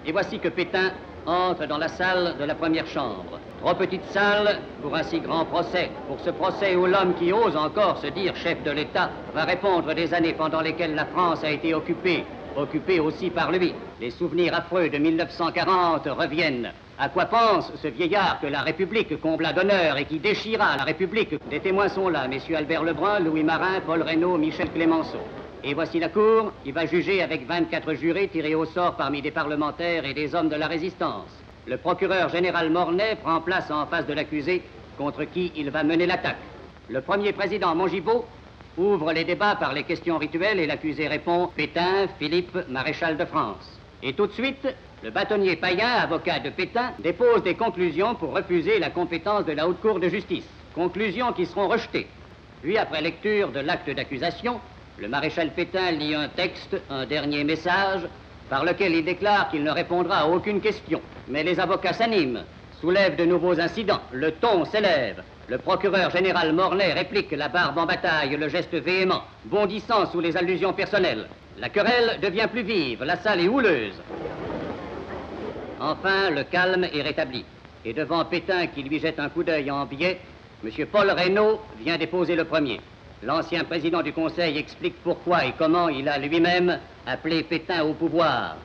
Et voici que Pétain entre dans la salle de la première chambre. Trop petite salle pour un si grand procès. Pour ce procès où l'homme qui ose encore se dire chef de l'État va répondre des années pendant lesquelles la France a été occupée aussi par lui. Les souvenirs affreux de 1940 reviennent. À quoi pense ce vieillard que la République combla d'honneur et qui déchira la République? Des témoins sont là, messieurs Albert Lebrun, Louis Marin, Paul Reynaud, Michel Clémenceau. Et voici la cour, il va juger avec 24 jurés tirés au sort parmi des parlementaires et des hommes de la résistance. Le procureur général Mornay prend place en face de l'accusé contre qui il va mener l'attaque. Le premier président Mongibaud ouvre les débats par les questions rituelles et l'accusé répond « Pétain, Philippe, maréchal de France ». Et tout de suite, le bâtonnier Payen, avocat de Pétain, dépose des conclusions pour refuser la compétence de la Haute Cour de justice. Conclusions qui seront rejetées. Puis, après lecture de l'acte d'accusation, le maréchal Pétain lit un texte, un dernier message, par lequel il déclare qu'il ne répondra à aucune question. Mais les avocats s'animent, soulèvent de nouveaux incidents, le ton s'élève. Le procureur général Mornay réplique la barbe en bataille, le geste véhément, bondissant sous les allusions personnelles. La querelle devient plus vive, la salle est houleuse. Enfin, le calme est rétabli. Et devant Pétain qui lui jette un coup d'œil en biais, M. Paul Reynaud vient déposer le premier. L'ancien président du Conseil explique pourquoi et comment il a lui-même appelé Pétain au pouvoir.